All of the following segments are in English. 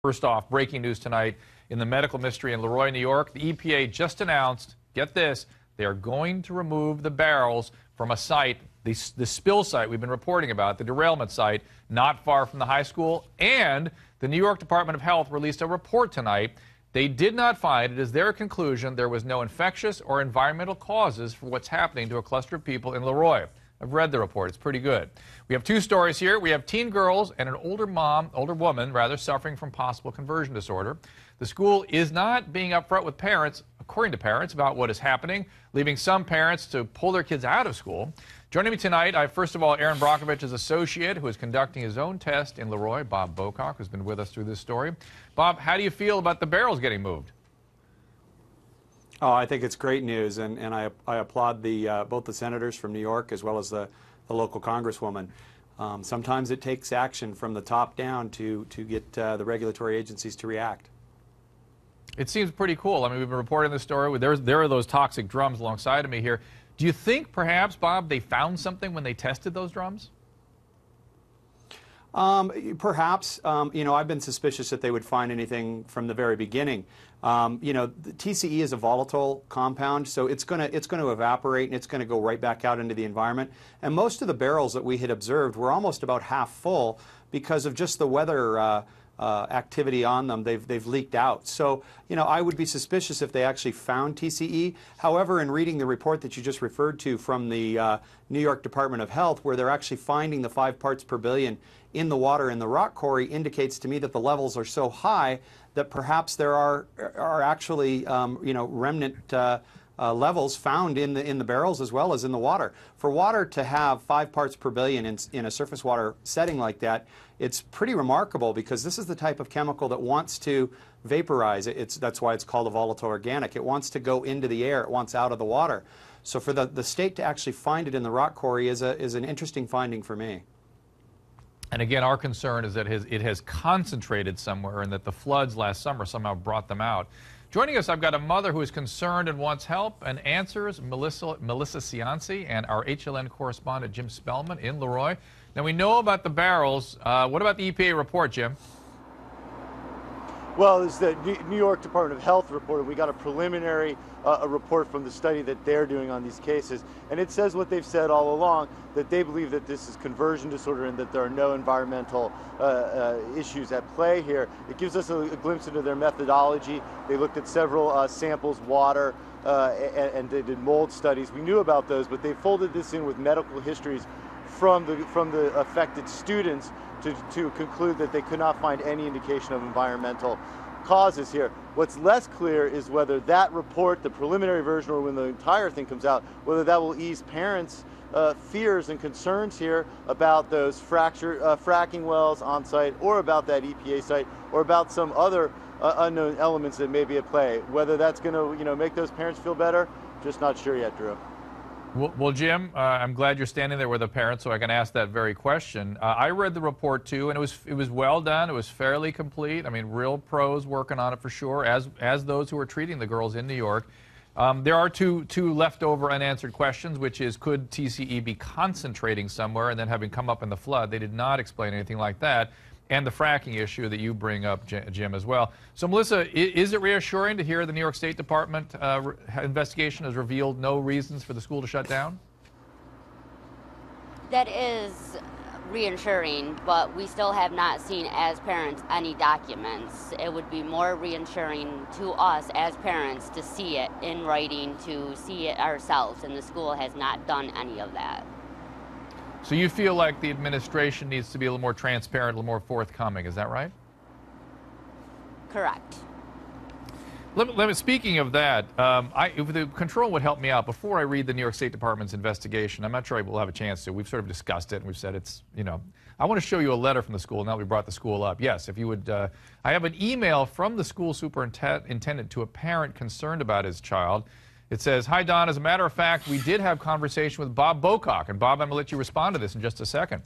First off, breaking news tonight in the medical mystery in Leroy, New York. The EPA just announced, get this, they are going to remove the barrels from a site, the spill site we've been reporting about, the derailment site, not far from the high school. And the New York Department of Health released a report tonight. They did not find, it is their conclusion, there was no infectious or environmental causes for what's happening to a cluster of people in Leroy. I've read the report. It's pretty good. We have two stories here. We have teen girls and an older woman, suffering from possible conversion disorder. The school is not being upfront with parents, according to parents, about what is happening, leaving some parents to pull their kids out of school. Joining me tonight, I have, first of all, Aaron Brockovich's associate, who is conducting his own test in Leroy, Bob Bocock, who's been with us through this story. Bob, how do you feel about the barrels getting moved? Oh, I think it's great news, and I applaud both the senators from New York as well as the local congresswoman. Sometimes it takes action from the top down to get the regulatory agencies to react. It seems pretty cool. I mean, we've been reporting this story. There are those toxic drums alongside of me here. Do you think perhaps, Bob, they found something when they tested those drums? Perhaps. I've been suspicious that they would find anything from the very beginning. The TCE is a volatile compound, so it's going to evaporate and it's going to go right back out into the environment. And most of the barrels that we had observed were almost about half full because of just the weather activity on them. They've leaked out. So, I would be suspicious if they actually found TCE. However, in reading the report that you just referred to from the New York Department of Health, where they're actually finding the 5 parts per billion in the water in the rock quarry, indicates to me that the levels are so high that perhaps there are actually remnant levels found in the barrels as well as in the water. For water to have 5 parts per billion in a surface water setting like that, it's pretty remarkable, because this is the type of chemical that wants to vaporize. That's why it's called a volatile organic. It wants to go into the air. It wants out of the water. So for the state to actually find it in the rock quarry is an interesting finding for me. And again, our concern is that it has concentrated somewhere and that the floods last summer somehow brought them out. Joining us, I've got a mother who is concerned and wants help and answers, Melissa Cianci, and our HLN correspondent, Jim Spellman, in Leroy. Now, we know about the barrels. What about the EPA report, Jim? Well, it's the New York Department of Health report. We got a preliminary report from the study that they're doing on these cases. And it says what they've said all along, that they believe that this is conversion disorder and that there are no environmental issues at play here. It gives us a glimpse into their methodology. They looked at several samples, water, and they did mold studies. We knew about those, but they folded this in with medical histories from the affected students to conclude that they could not find any indication of environmental causes here. What's less clear is whether that report, the preliminary version, or when the entire thing comes out, whether that will ease parents' fears and concerns here about those fracking wells on site, or about that EPA site, or about some other unknown elements that may be at play. Whether that's going to make those parents feel better, just not sure yet, Drew. Well, Jim, I'm glad you're standing there with a parent, so I can ask that very question. I read the report too, and it was well done. It was fairly complete. I mean, real pros working on it for sure, as those who are treating the girls in New York. There are two leftover unanswered questions, which is, could TCE be concentrating somewhere and then having come up in the flood? They did not explain anything like that. And the fracking issue that you bring up, Jim, as well. So, Melissa, is it reassuring to hear the New York State Department investigation has revealed no reasons for the school to shut down? That is reassuring, but we still have not seen, as parents, any documents. It would be more reassuring to us as parents to see it in writing, to see it ourselves, and the school has not done any of that. So you feel like the administration needs to be a little more transparent, a little more forthcoming. Is that right? Correct. Speaking of that, if the control would help me out, before I read the New York State Department's investigation, I'm not sure I will have a chance to. We've sort of discussed it, and we've said it's, I want to show you a letter from the school now that we brought the school up. Yes, if you would, I have an email from the school superintendent to a parent concerned about his child. It says, "Hi, Don. As a matter of fact, we did have conversation with Bob Bocock." And Bob, I'm going to let you respond to this in just a second.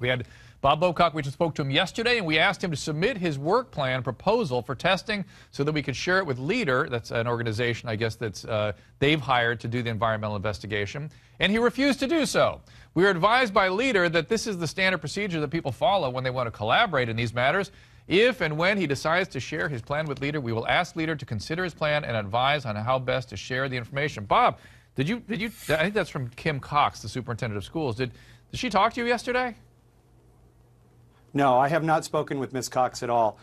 We had Bob Bocock, we just spoke to him yesterday, and we asked him to submit his work plan proposal for testing so that we could share it with LEADER. That's an organization, I guess, that's they've hired to do the environmental investigation. And he refused to do so. We were advised by LEADER that this is the standard procedure that people follow when they want to collaborate in these matters. If and when he decides to share his plan with Leader, we will ask Leader to consider his plan and advise on how best to share the information. Bob, did you, I think that's from Kim Cox, the superintendent of schools. Did she talk to you yesterday? No, I have not spoken with Ms. Cox at all.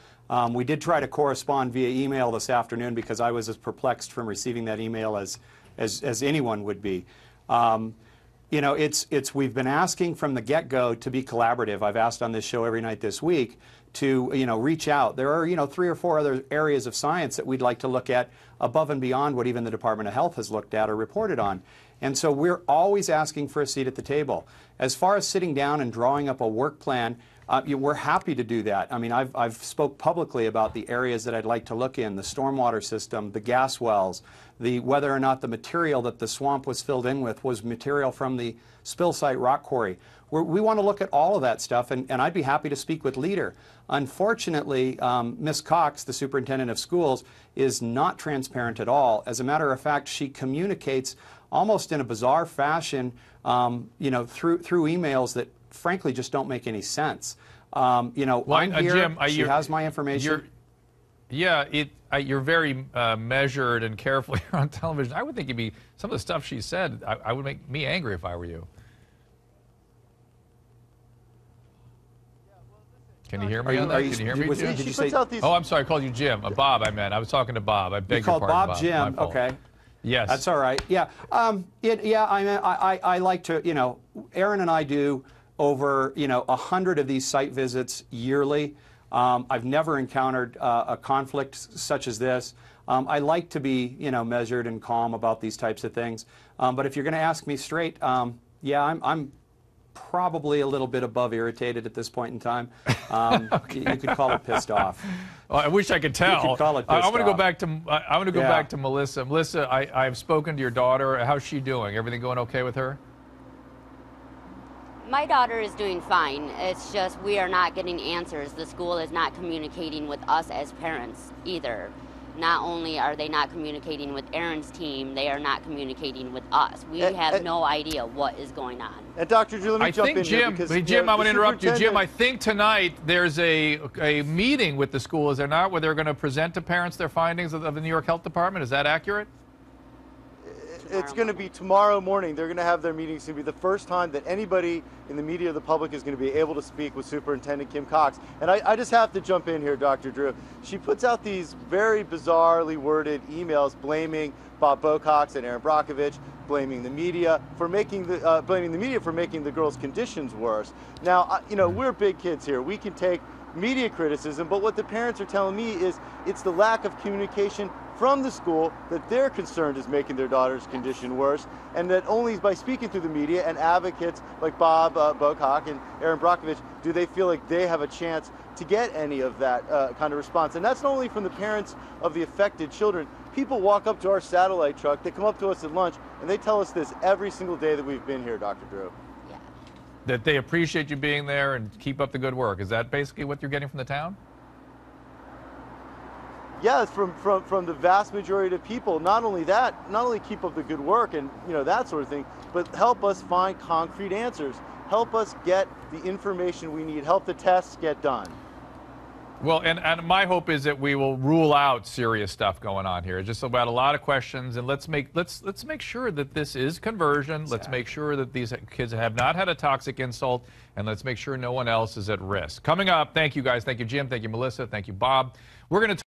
We did try to correspond via email this afternoon because I was as perplexed from receiving that email as anyone would be. You know, we've been asking from the get-go to be collaborative. I've asked on this show every night this week to, you know, reach out. There are, you know, 3 or 4 other areas of science that we'd like to look at above and beyond what even the Department of Health has looked at or reported on. And so we're always asking for a seat at the table. As far as sitting down and drawing up a work plan, we're happy to do that. I mean, I've spoke publicly about the areas that I'd like to look in, the stormwater system, the gas wells, whether or not the material that the swamp was filled in with was material from the spill site rock quarry. We want to look at all of that stuff, and I'd be happy to speak with Leader. Unfortunately, Ms. Cox, the superintendent of schools, is not transparent at all. As a matter of fact, she communicates almost in a bizarre fashion, you know, through emails that frankly just don't make any sense. You know, well, I'm here, Jim, she has my information. You're very measured and careful here on television. I would think some of the stuff she said, I would make me angry if I were you. Can you hear me on that? Can you hear me, Jim? Did you say, oh, I'm sorry, I called you Jim. Bob, I meant. I was talking to Bob. I beg your pardon, Bob. Jim, okay. Yes. That's all right. Yeah. I like to, you know, Aaron and I do over, you know, 100 of these site visits yearly. I've never encountered a conflict such as this. I like to be, you know, measured and calm about these types of things. But if you're going to ask me straight, yeah, I'm probably a little bit above irritated at this point in time. Okay. You could call it pissed off. Well, I wish I could tell. You could call it pissed I want to go off. back to back to Melissa. Melissa, I've spoken to your daughter. How's she doing? Everything going okay with her? My daughter is doing fine. It's just we are not getting answers. The school is not communicating with us as parents either. Not only are they not communicating with Aaron's team, they are not communicating with us. We have no idea what is going on. And Dr. Drew, let me jump in here because, Jim, I'm going to interrupt you. Jim, I think tonight there's a meeting with the school, is there not, where they're going to present to parents their findings of the New York Health Department. Is that accurate? It's going to be tomorrow morning. They're going to have their meeting. It's going to be the first time that anybody in the media or the public is going to be able to speak with Superintendent Kim Cox. And I just have to jump in here, Dr. Drew. She puts out these very bizarrely worded emails blaming Bob Bocox and Aaron Brockovich, blaming the media for making the girls' conditions worse. Now, you know, we're big kids here. We can take media criticism, but what the parents are telling me is it's the lack of communication from the school that they're concerned is making their daughter's condition worse, and that only by speaking through the media and advocates like Bob Bocock and Aaron Brockovich do they feel like they have a chance to get any of that kind of response. And that's not only from the parents of the affected children. People walk up to our satellite truck, they come up to us at lunch, and they tell us this every single day that we've been here, Dr. Drew. Yeah. That they appreciate you being there and keep up the good work. Is that basically what you're getting from the town? Yes, from the vast majority of people. Not only that, not only keep up the good work and, you know, that sort of thing, but help us find concrete answers. Help us get the information we need. Help the tests get done. Well, and my hope is that we will rule out serious stuff going on here. It's just about a lot of questions, and let's make sure that this is conversion. Exactly. Let's make sure that these kids have not had a toxic insult, and let's make sure no one else is at risk. Coming up, thank you guys. Thank you, Jim. Thank you, Melissa. Thank you, Bob. We're going to